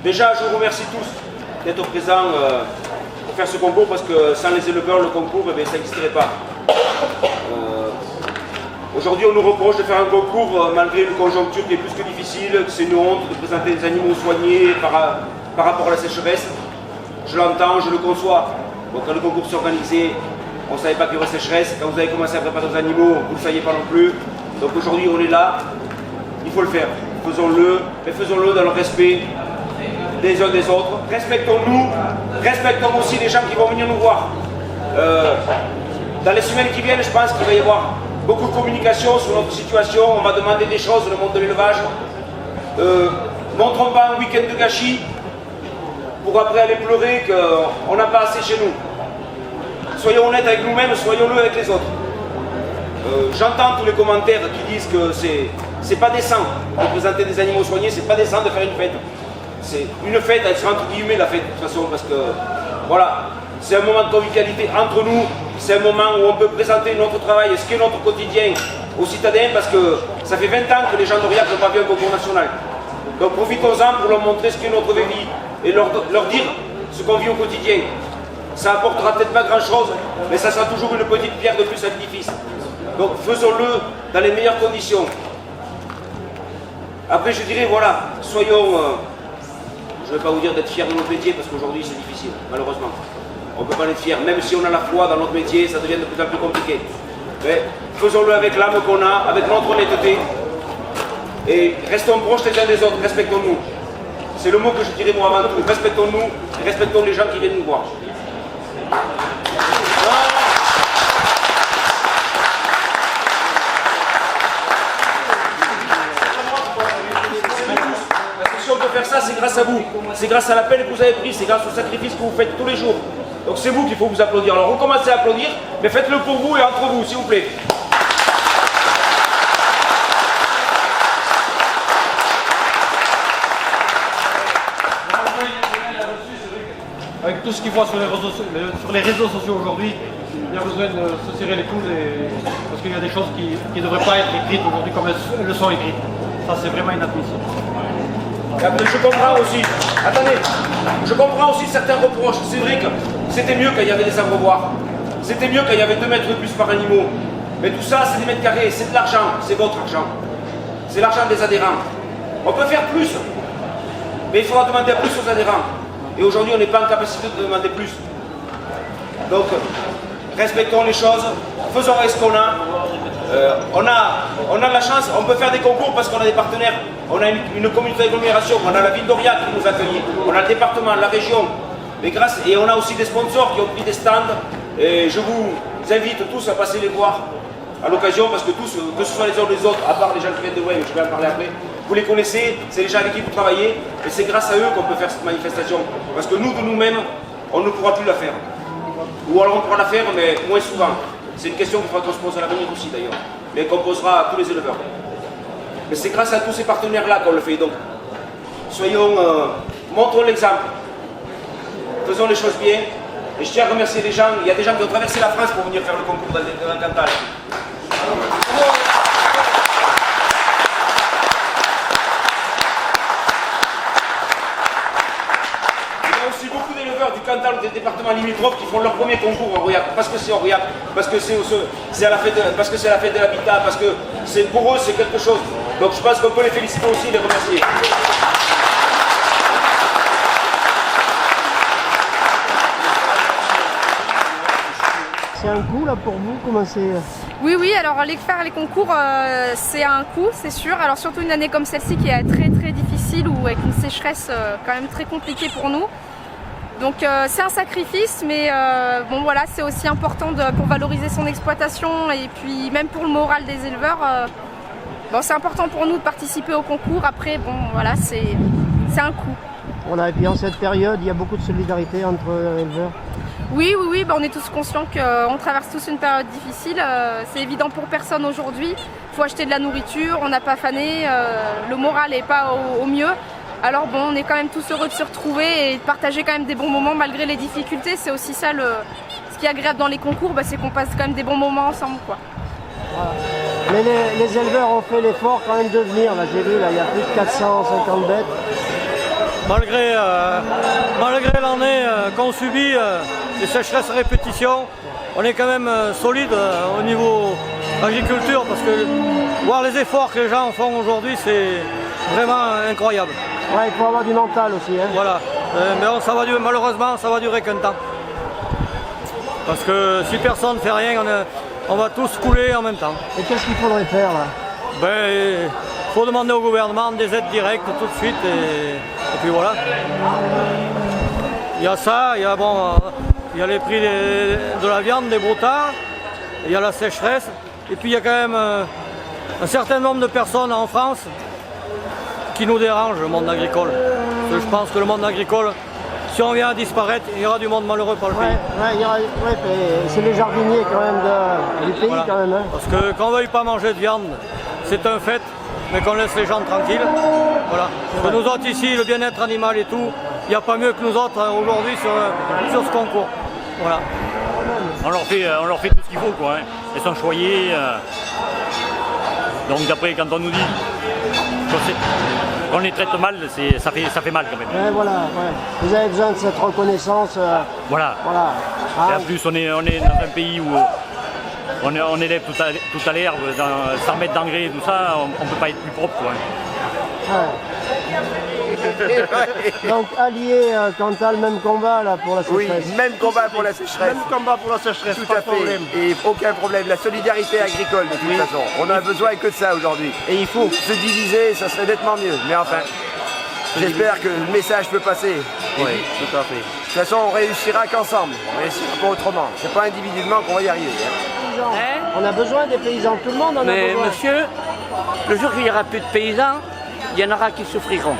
Déjà, je vous remercie tous d'être présents pour faire ce concours parce que sans les éleveurs, le concours, eh bien, ça n'existerait pas. Aujourd'hui, on nous reproche de faire un concours malgré une conjoncture qui est plus que difficile, que c'est une honte de présenter des animaux soignés par rapport à la sécheresse. Je l'entends, je le conçois. Donc, quand le concours s'organisait, on ne savait pas qu'il y aurait sécheresse. Quand vous avez commencé à préparer des animaux, vous ne le saviez pas non plus. Donc aujourd'hui, on est là. Il faut le faire. Faisons-le, mais faisons-le dans le respect des uns des autres. Respectons-nous, respectons aussi les gens qui vont venir nous voir. Dans les semaines qui viennent, je pense qu'il va y avoir beaucoup de communication sur notre situation. On va demander des choses dans le monde de l'élevage. Montrons pas un week-end de gâchis pour après aller pleurer qu'on n'a pas assez chez nous. Soyons honnêtes avec nous-mêmes, soyons-le avec les autres. J'entends tous les commentaires qui disent que c'est pas décent de présenter des animaux soignés, c'est pas décent de faire une fête. C'est une fête, elle sera entre guillemets la fête de toute façon, parce que voilà, c'est un moment de convivialité entre nous, c'est un moment où on peut présenter notre travail, ce qu'est notre quotidien aux citadins, parce que ça fait 20 ans que les gens d'Aurillac n'ont pas vu un concours national. Donc profitons-en pour leur montrer ce qu'est notre vraie vie et leur dire ce qu'on vit au quotidien. Ça apportera peut-être pas grand-chose, mais ça sera toujours une petite pierre de plus à l'édifice. Donc faisons-le dans les meilleures conditions. Après je dirais, voilà, soyons, je ne vais pas vous dire d'être fiers de notre métier, parce qu'aujourd'hui c'est difficile, malheureusement. On ne peut pas en être fiers, même si on a la foi dans notre métier, ça devient de plus en plus compliqué. Mais faisons-le avec l'âme qu'on a, avec notre honnêteté. Et restons proches les uns des autres, respectons-nous. C'est le mot que je dirais moi avant tout. Respectons-nous et respectons les gens qui viennent nous voir. Si on peut faire ça, c'est grâce à vous. C'est grâce à l'appel que vous avez pris, c'est grâce au sacrifice que vous faites tous les jours. Donc c'est vous qu'il faut vous applaudir. Alors recommencez à applaudir, mais faites-le pour vous et entre vous, s'il vous plaît. Avec tout ce qu'ils voient sur les réseaux sociaux aujourd'hui, il y a besoin de se serrer les coudes parce qu'il y a des choses qui ne devraient pas être écrites aujourd'hui comme elles le sont écrites. Ça, c'est vraiment inadmissible. Je comprends aussi, attendez, je comprends aussi certains reproches. C'est vrai que c'était mieux quand il y avait des abreuvoirs. C'était mieux quand il y avait 2 mètres de plus par animal. Mais tout ça, c'est des mètres carrés, c'est de l'argent, c'est votre argent. C'est l'argent des adhérents. On peut faire plus, mais il faudra demander plus aux adhérents. Et aujourd'hui, on n'est pas en capacité de demander plus. Donc, respectons les choses, faisons avec ce qu'on a. On a la chance, on peut faire des concours parce qu'on a des partenaires. On a une communauté d'agglomération, on a la ville d'Aurillac qui nous accueille, on a le département, la région. Et on a aussi des sponsors qui ont pris des stands. Et je vous invite tous à passer les voir à l'occasion parce que tous, que ce soit les uns ou les autres, à part les gens qui viennent de loin, je vais en parler après, vous les connaissez, c'est les gens avec qui vous travaillez et c'est grâce à eux qu'on peut faire cette manifestation. Parce que nous, de nous-mêmes, on ne pourra plus la faire. Ou alors on pourra la faire, mais moins souvent. C'est une question qu'il faudra qu'on se pose à l'avenir aussi d'ailleurs, mais qu'on posera à tous les éleveurs. Mais c'est grâce à tous ces partenaires-là qu'on le fait. Donc, soyons, montrons l'exemple. Faisons les choses bien. Et je tiens à remercier les gens. Il y a des gens qui ont traversé la France pour venir faire le concours dans le Cantal. Du Cantal ou des départements limitrophes qui font leur premier concours en Aurillac, parce que c'est Aurillac, parce que c'est à la fête de l'habitat, parce que pour eux c'est quelque chose. Donc je pense qu'on peut les féliciter aussi et les remercier. C'est un coût là pour vous, comment c'est? Oui, alors faire les concours, c'est un coût, c'est sûr. Alors surtout une année comme celle-ci qui est très très difficile ou avec une sécheresse quand même très compliquée pour nous. Donc c'est un sacrifice, mais bon voilà, c'est aussi important pour valoriser son exploitation et puis même pour le moral des éleveurs. Bon, c'est important pour nous de participer au concours. Après, bon voilà, c'est un coût. Voilà, et puis en cette période, il y a beaucoup de solidarité entre éleveurs. Oui, on est tous conscients qu'on traverse tous une période difficile. C'est évident pour personne aujourd'hui. Il faut acheter de la nourriture, on n'a pas fané, le moral n'est pas au mieux. Alors bon, on est quand même tous heureux de se retrouver et de partager quand même des bons moments malgré les difficultés. C'est aussi ça ce qui est agréable dans les concours, c'est qu'on passe quand même des bons moments ensemble, quoi. Voilà. Mais les éleveurs ont fait l'effort quand même de venir. Là, j'ai vu, là, il y a plus de 450 bêtes. malgré l'année qu'on subit, les sécheresses à répétition, on est quand même solide au niveau agriculture parce que voir les efforts que les gens font aujourd'hui, c'est vraiment incroyable. Ouais, il faut avoir du mental aussi. Hein. Voilà, mais malheureusement ça va durer qu'un temps. Parce que si personne ne fait rien, on va tous couler en même temps. Et qu'est-ce qu'il faudrait faire là? Ben, faut demander au gouvernement des aides directes tout de suite et puis voilà. Il y a ça, il y a les prix de la viande, des broutards, il y a la sécheresse et puis il y a quand même un certain nombre de personnes en France qui nous dérangent, le monde agricole. Parce que je pense que le monde agricole, si on vient à disparaître, il y aura du monde malheureux par le pays. C'est les jardiniers quand même du pays Voilà. quand même. Hein. Parce que qu'on ne veuille pas manger de viande, c'est un fait, mais qu'on laisse les gens tranquilles. Voilà. Parce que nous autres ici, le bien-être animal et tout, il n'y a pas mieux que nous autres aujourd'hui sur ce concours. Voilà. On leur fait tout ce qu'il faut, quoi. Hein. Ils sont choyés. Donc après, quand on nous dit qu'on les traite mal, ça fait mal quand même. Ouais, voilà, ouais. Vous avez besoin de cette reconnaissance. Voilà. Ah, Et en plus, on est dans un pays où on élève tout à l'herbe, sans mettre d'engrais et tout ça, on ne peut pas être plus propre, quoi. ouais. Donc allié Cantal, même combat là pour la Oui, sécheresse. même combat pour la sécheresse. Même combat pour la sécheresse, Tout pas à de problème. fait. Et aucun problème. La solidarité agricole de toute façon. On a besoin que de ça aujourd'hui. Et il faut se diviser, ça serait nettement mieux. Mais enfin, j'espère que le message peut passer. Oui, tout à fait. De toute façon, on réussira qu'ensemble. On réussira pas autrement. C'est pas individuellement qu'on va y arriver. Hein. On a besoin des paysans, tout le monde en a Mais besoin. monsieur, le jour qu'il n'y aura plus de paysans, il y en aura qui souffriront.